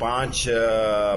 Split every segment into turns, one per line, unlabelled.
5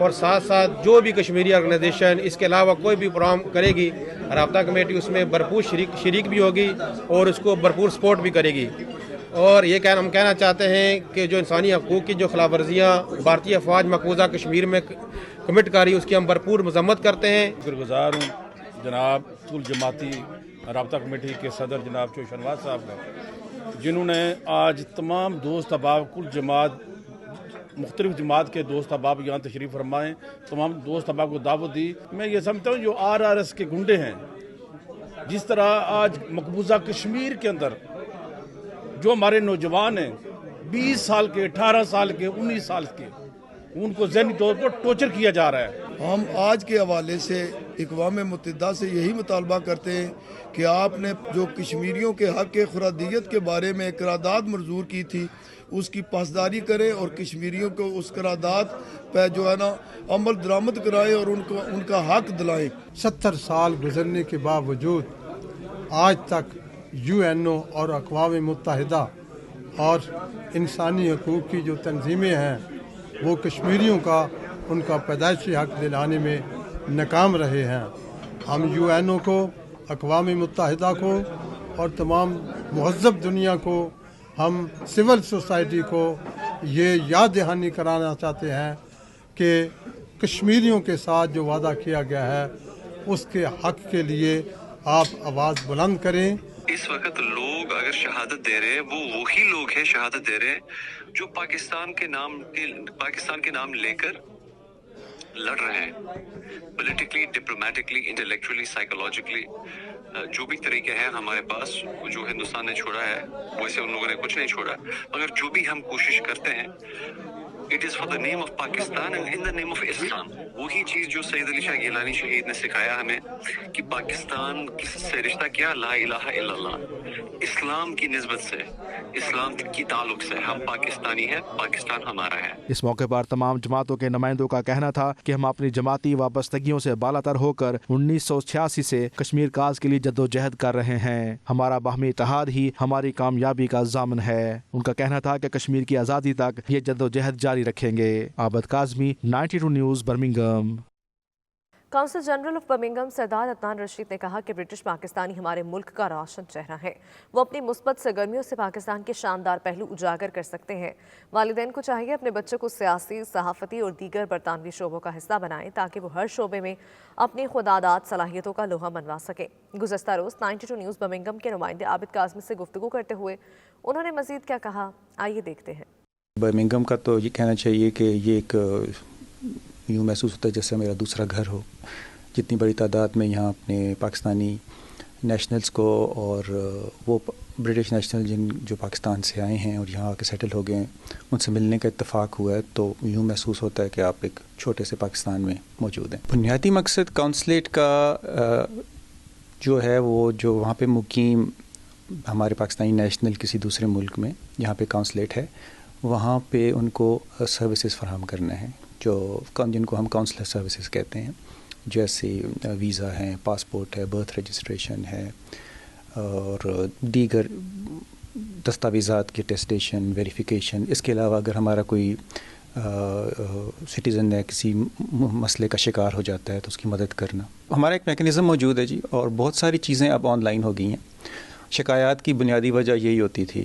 اور ساتھ ساتھ جو بھی کشمیری آرگنائزیشن اس کے علاوہ کوئی بھی پروگرام کرے گی، رابطہ کمیٹی اس میں بھرپور شریک بھی ہوگی اور اس کو بھرپور سپورٹ بھی کرے گی. اور یہ ہم کہنا چاہتے ہیں کہ جو انسانی حقوق کی جو خلاف ورزیاں بھارتی افواج مقبوضہ کشمیر میں کمٹ کر رہی اس کی ہم بھرپور مذمت کرتے ہیں.
شکر گزار ہوں جناب کل جماعتی رابطہ کمیٹی کے صدر جناب چوئی شنواز صاحب کا، جنہوں نے آج تمام دوست احباب کل جماعت مختلف جماعت کے دوست احباب یہاں تشریف فرمائیں، تمام دوست احباب کو دعوت دی. میں یہ سمجھتا ہوں جو RRS کے گنڈے ہیں، جس طرح آج مقبوضہ کشمیر کے اندر جو ہمارے نوجوان ہیں 20 سال کے 18 سال کے 19 سال کے، ان کو ذہنی طور پر ٹورچر کیا جا رہا ہے.
ہم آج کے حوالے سے اقوام متحدہ سے یہی مطالبہ کرتے ہیں کہ آپ نے جو کشمیریوں کے حق خرادیت کے بارے میں قرارداد منظور کی تھی اس کی پاسداری کریں اور کشمیریوں کو اس قرارداد پہ جو ہے نا عمل درآمد کرائیں اور ان کا حق دلائیں.
70 سال گزرنے کے باوجود آج تک UNO اور اقوام متحدہ اور انسانی حقوق کی جو تنظیمیں ہیں وہ کشمیریوں کا ان کا پیدائشی حق دلانے میں ناکام رہے ہیں. ہم UNO کو، اقوام متحدہ کو اور تمام مہذب دنیا کو، ہم سول سوسائٹی کو یہ یاد دہانی کرانا چاہتے ہیں کہ کشمیریوں کے ساتھ جو وعدہ کیا گیا ہے اس کے حق کے لیے آپ آواز بلند کریں.
اس وقت لوگ اگر شہادت دے رہے ہیں وہ وہی لوگ ہیں شہادت دے رہے ہیں جو پاکستان کے نام لے کر لڑ رہے ہیں، پولیٹیکلی، ڈپلومیٹکلی، انٹلیکچولی، سائیکولوجیکلی. جو بھی طریقے ہیں ہمارے پاس جو ہندوستان نے چھوڑا ہے ویسے ان لوگوں نے کچھ نہیں چھوڑا، مگر جو بھی ہم کوشش کرتے ہیں it is for the name of Pakistan and in the name of Islam. وہی چیز جو سید علی شاہ گیلانی شہید نے سکھایا ہمیں کہ پاکستان سے رشتہ کیا، لا الہ الا اللہ، اسلام کی نسبت سے، اسلام کی تعلق سے ہم پاکستانی ہیں، پاکستان ہمارا ہے.
اس موقع پر تمام جماعتوں کے نمائندوں کا کہنا تھا کہ ہم اپنی جماعتی وابستگیوں سے بالاتر ہو کر 1986 سے کشمیر کاز کے لیے جدوجہد کر رہے ہیں. ہمارا باہمی اتحاد ہی ہماری کامیابی کا ضامن ہے. ان کا کہنا تھا کہ کشمیر کی آزادی تک یہ جدوجہد جاری رکھیں گے. Abid Kazmi, 92 news, Birmingham.
Consul general of Birmingham Sardar Adnan Rashid نے کہا کہ برٹش پاکستانی ہمارے ملک کا روشن چہرہ ہے. وہ اپنی مثبت سرگرمیوں سے پاکستان کے شاندار پہلو اجاگر کر سکتے ہیں. والدین کو چاہیے اپنے بچوں کو سیاسی، صحافتی اور دیگر برطانوی شعبوں کا حصہ بنائیں تاکہ وہ ہر شعبے میں اپنی خودآداد صلاحیتوں کا لوہا منوا سکیں. گزشتہ روز 92 نیوز برمنگھم کے نمائندے عابد کاظمی سے گفتگو کرتے ہوئے انہوں نے مزید کیا کہا، آئیے دیکھتے ہیں.
برمنگھم کا تو یہ کہنا چاہیے کہ یہ ایک یوں محسوس ہوتا ہے جیسے میرا دوسرا گھر ہو. جتنی بڑی تعداد میں یہاں اپنے پاکستانی نیشنلز کو اور وہ برٹش نیشنل جو پاکستان سے آئے ہیں اور یہاں آ کے سیٹل ہو گئے ہیں ان سے ملنے کا اتفاق ہوا ہے تو یوں محسوس ہوتا ہے کہ آپ ایک چھوٹے سے پاکستان میں موجود ہیں. بنیادی مقصد کونسلیٹ کا جو ہے وہ جو وہاں پہ مقیم ہمارے پاکستانی نیشنل کسی دوسرے ملک میں یہاں پہ کونسلیٹ ہے وہاں پہ ان کو سروسز فراہم کرنا ہے جن کو ہم کونسلر سروسز کہتے ہیں، جیسے ویزا ہیں، پاسپورٹ ہے، برتھ رجسٹریشن ہے اور دیگر دستاویزات کی ٹیسٹیشن، ویریفیکیشن. اس کے علاوہ اگر ہمارا کوئی سٹیزن ہے کسی مسئلے کا شکار ہو جاتا ہے تو اس کی مدد کرنا. ہمارا ایک میکنزم موجود ہے جی، اور بہت ساری چیزیں اب آن لائن ہو گئی ہیں. شکایات کی بنیادی وجہ یہی ہوتی تھی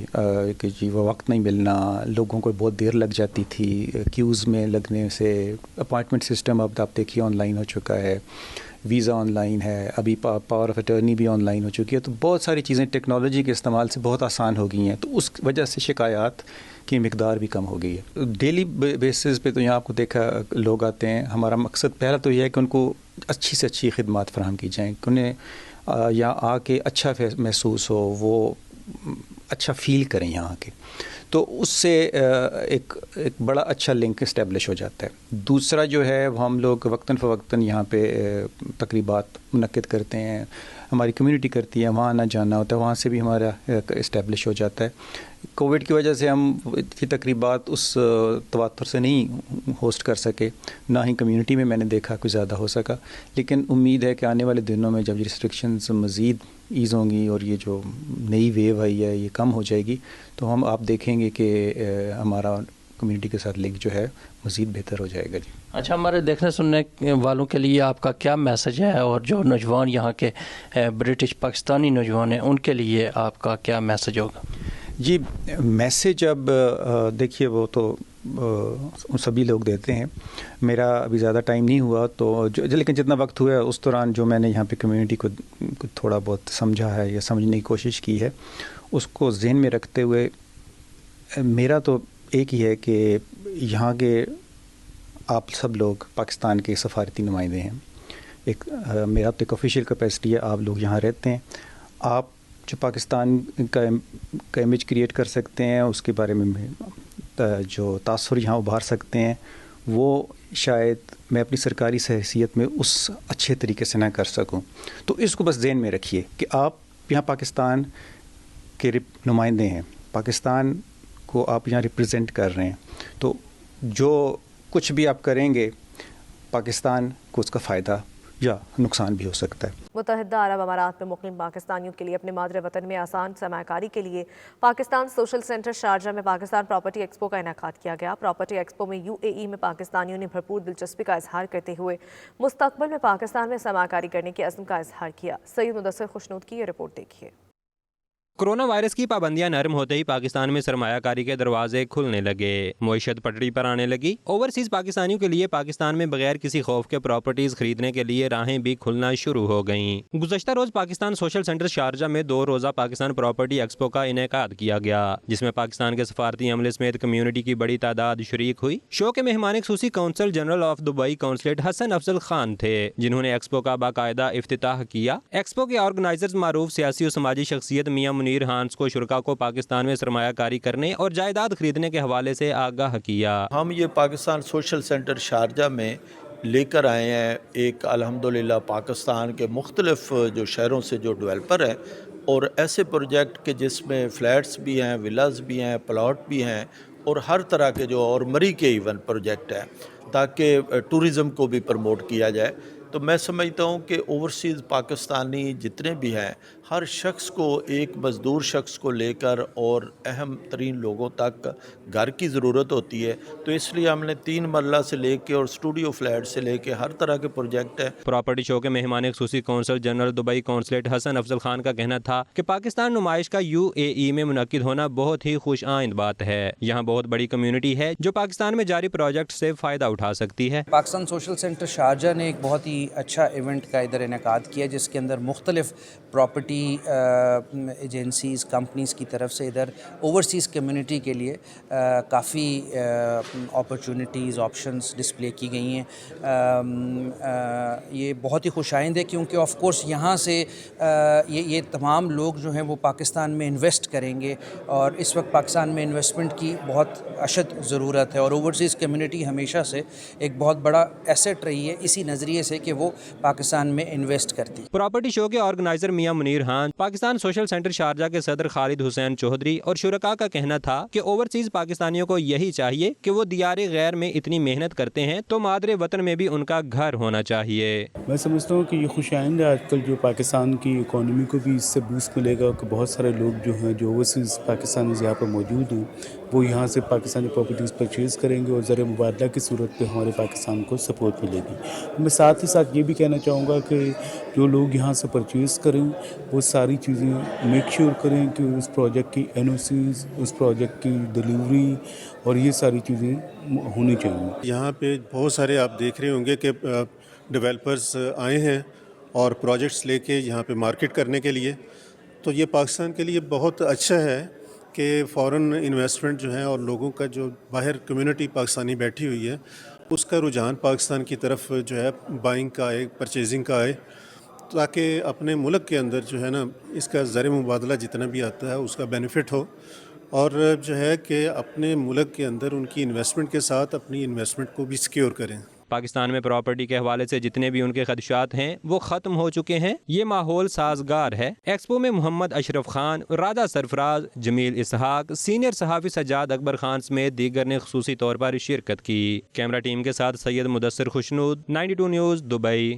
کہ جی وہ وقت نہیں ملنا، لوگوں کو بہت دیر لگ جاتی تھی کیوز میں لگنے سے. اپائنٹمنٹ سسٹم اب آپ دیکھیے آن لائن ہو چکا ہے، ویزا آن لائن ہے، ابھی پاور آف اٹرنی بھی آن لائن ہو چکی ہے. تو بہت ساری چیزیں ٹیکنالوجی کے استعمال سے بہت آسان ہو گئی ہیں، تو اس وجہ سے شکایات کی مقدار بھی کم ہو گئی ہے. ڈیلی بیسز پہ تو یہاں آپ کو دیکھا لوگ آتے ہیں. ہمارا مقصد پہلا تو یہ ہے کہ ان کو اچھی سے اچھی خدمات فراہم کی جائیں، کہ انہیں یہاں آ کے اچھا محسوس ہو، وہ اچھا فیل کریں یہاں آ کے. تو اس سے ایک بڑا اچھا لنک اسٹیبلش ہو جاتا ہے. دوسرا جو ہے وہ ہم لوگ وقتاً فوقتاً یہاں پہ تقریبات منعقد کرتے ہیں، ہماری کمیونٹی کرتی ہے، وہاں آنا جانا ہوتا ہے، وہاں سے بھی ہمارا اسٹیبلش ہو جاتا ہے. کووڈ کی وجہ سے ہم یہ تقریبات اس تواتر سے نہیں ہوسٹ کر سکے، نہ ہی کمیونٹی میں نے دیکھا کوئی زیادہ ہو سکا. لیکن امید ہے کہ آنے والے دنوں میں جب یہ ریسٹرکشنز مزید ایز ہوں گی اور یہ جو نئی ویو آئی ہے یہ کم ہو جائے گی تو آپ دیکھیں گے کہ ہمارا کمیونٹی کے ساتھ لنک جو ہے مزید بہتر ہو جائے گا جی.
اچھا، ہمارے دیکھنے سننے والوں کے لیے آپ کا کیا میسج ہے، اور جو نوجوان یہاں کے برٹش پاکستانی نوجوان ہیں ان کے لیے آپ کا کیا میسج ہوگا؟
جی میسج اب دیکھیے وہ تو سبھی لوگ دیتے ہیں. میرا ابھی زیادہ ٹائم نہیں ہوا تو لیکن جتنا وقت ہوا ہے اس دوران جو میں نے یہاں پہ کمیونٹی کو تھوڑا بہت سمجھا ہے یا سمجھنے کی کوشش کی ہے، اس کو ذہن میں رکھتے ہوئے میرا تو ایک ہی ہے کہ یہاں کے آپ سب لوگ پاکستان کے سفارتی نمائندے ہیں. میرا تو ایک آفیشیل کیپیسٹی ہے، آپ لوگ یہاں رہتے ہیں، آپ جو پاکستان کا امیج کریٹ کر سکتے ہیں، اس کے بارے میں جو تاثر یہاں ابھار سکتے ہیں، وہ شاید میں اپنی سرکاری حیثیت میں اس اچھے طریقے سے نہ کر سکوں. تو اس کو بس ذہن میں رکھیے کہ آپ یہاں پاکستان کے نمائندے ہیں، پاکستان کو آپ یہاں ریپرزینٹ کر رہے ہیں، تو جو کچھ بھی آپ کریں گے پاکستان کو اس کا فائدہ یا نقصان بھی ہو سکتا ہے.
متحدہ عرب امارات میں مقیم پاکستانیوں کے لیے اپنے مادر وطن میں آسان سرمایہ کاری کے لیے پاکستان سوشل سینٹر شارجہ میں پاکستان پراپرٹی ایکسپو کا انعقاد کیا گیا. پراپرٹی ایکسپو میں UAE میں پاکستانیوں نے بھرپور دلچسپی کا اظہار کرتے ہوئے مستقبل میں پاکستان میں سرمایہ کاری کرنے کے عزم کا اظہار کیا. سید مدثر خوشنود کی یہ رپورٹ دیکھیے.
کورونا وائرس کی پابندیاں نرم ہوتے ہی پاکستان میں سرمایہ کاری کے دروازے کھلنے لگے، معیشت پٹری پر آنے لگی. اوورسیز پاکستانیوں کے لیے پاکستان میں بغیر کسی خوف کے پراپرٹیز خریدنے کے لیے راہیں بھی کھلنا شروع ہو گئیں. گزشتہ روز پاکستان سوشل سینٹر شارجہ میں 2 روزہ پاکستان پراپرٹی ایکسپو کا انعقاد کیا گیا، جس میں پاکستان کے سفارتی عملے سمیت کمیونٹی کی بڑی تعداد شریک ہوئی. شو کے مہمان خصوصی consul general of Dubai consulate Hasan Afzal Khan تھے، جنہوں نے ایکسپو کا باقاعدہ افتتاح کیا. ایکسپو کے آرگنائزرز معروف سیاسی و سماجی شخصیت میاں منیر ہانس کو شرکا کو پاکستان میں سرمایہ کاری کرنے اور جائیداد خریدنے کے حوالے سے آگاہ کیا.
ہم یہ پاکستان سوشل سینٹر شارجہ میں لے کر آئے ہیں ایک الحمدللہ پاکستان کے مختلف جو شہروں سے جو ڈیولپر ہیں، اور ایسے پروجیکٹ کہ جس میں فلیٹس بھی ہیں، ولاز بھی ہیں، پلاٹ بھی ہیں، اور ہر طرح کے جو اور مری کے ایون پروجیکٹ ہیں، تاکہ ٹورزم کو بھی پروموٹ کیا جائے. تو میں سمجھتا ہوں کہ اوورسیز پاکستانی جتنے بھی ہیں، ہر شخص کو ایک مزدور شخص کو لے کر اور اہم ترین لوگوں تک گھر کی ضرورت ہوتی ہے. تو اس لیے ہم نے 3 مرلہ سے لے کے اور اسٹوڈیو فلیٹ سے لے کے ہر طرح کے پروجیکٹ ہیں.
پراپرٹی شو کے مہمان خصوصی consul general Dubai consulate Hasan Afzal Khan کا کہنا تھا کہ پاکستان نمائش کا UAE میں منعقد ہونا بہت ہی خوش آئند بات ہے. یہاں بہت بڑی کمیونٹی ہے جو پاکستان میں جاری پروجیکٹ سے فائدہ اٹھا سکتی ہے.
پاکستان سوشل سینٹر شارجہ نے ایک بہت ہی اچھا ایونٹ کا ادھر انعقاد کیا، جس کے اندر مختلف پراپرٹی ایجنسیز کمپنیز کی طرف سے ادھر اوورسیز کمیونٹی کے لیے کافی اپرچونٹیز آپشنز ڈسپلے کی گئی ہیں. یہ بہت ہی خوش آئند ہے کیونکہ آف کورس یہاں سے یہ تمام لوگ جو ہیں وہ پاکستان میں انویسٹ کریں گے، اور اس وقت پاکستان میں انویسٹمنٹ کی بہت اشد ضرورت ہے، اور اوورسیز کمیونٹی ہمیشہ سے ایک بہت بڑا ایسٹ رہی ہے اسی نظریے سے کہ وہ پاکستان میں انویسٹ کرتی.
پراپرٹی شو کے آرگنائزر میاں منیر ہان، پاکستان سوشل سینٹر شارجہ کے صدر خالد حسین چودھری اور شرکاء کا کہنا تھا کہ اوورسیز پاکستانیوں کو یہی چاہیے کہ وہ دیار غیر میں اتنی محنت کرتے ہیں تو مادر وطن میں بھی ان کا گھر ہونا چاہیے.
میں سمجھتا ہوں کہ یہ خوش آئند ہے. آج کل جو پاکستان کی اکانومی کو بھی اس سے بوسٹ ملے گا کہ بہت سارے لوگ جو ہیں جو اوورسیز پاکستانیز یہاں پر موجود ہیں وہ یہاں سے پاکستانی پراپرٹیز پرچیز کریں گے، اور زر مبادلہ کی صورت پہ ہمارے پاکستان کو سپورٹ ملے گی. میں ساتھ ہی ساتھ یہ بھی کہنا چاہوں گا کہ جو لوگ یہاں سے پرچیز کریں وہ ساری چیزیں میک شیور کریں کہ اس پروجیکٹ کی NOCs، اس پروجیکٹ کی ڈیلیوری اور یہ ساری چیزیں ہونی چاہیے.
یہاں پہ بہت سارے آپ دیکھ رہے ہوں گے کہ ڈیولپرز آئے ہیں اور پروجیکٹس لے کے یہاں پہ مارکیٹ کرنے کے لیے. تو یہ پاکستان کے لیے بہت اچھا ہے کہ فورن انویسٹمنٹ جو ہے اور لوگوں کا جو باہر کمیونٹی پاکستانی بیٹھی ہوئی ہے اس کا رجحان پاکستان کی طرف جو ہے بائنگ کا آئے، پرچیزنگ کا آئے، تاکہ اپنے ملک کے اندر جو ہے نا اس کا زر مبادلہ جتنا بھی آتا ہے اس کا بینیفٹ ہو، اور جو ہے کہ اپنے ملک کے اندر ان کی انویسٹمنٹ کے ساتھ اپنی انویسٹمنٹ کو بھی سیکیور کریں.
پاکستان میں پراپرٹی کے حوالے سے جتنے بھی ان کے خدشات ہیں وہ ختم ہو چکے ہیں. یہ ماحول سازگار ہے. ایکسپو میں محمد اشرف خان، راجہ سرفراز، جمیل اسحاق، سینئر صحافی سجاد اکبر خان سمیت دیگر نے خصوصی طور پر شرکت کی. کیمرہ ٹیم کے ساتھ Syed Mudassir Khushnood, 92 news, Dubai.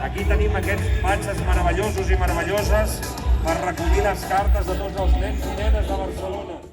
Aquí tenim aquests patxes meravellosos i meravelloses per recollir les cartes de tots els nens i nenes de Barcelona.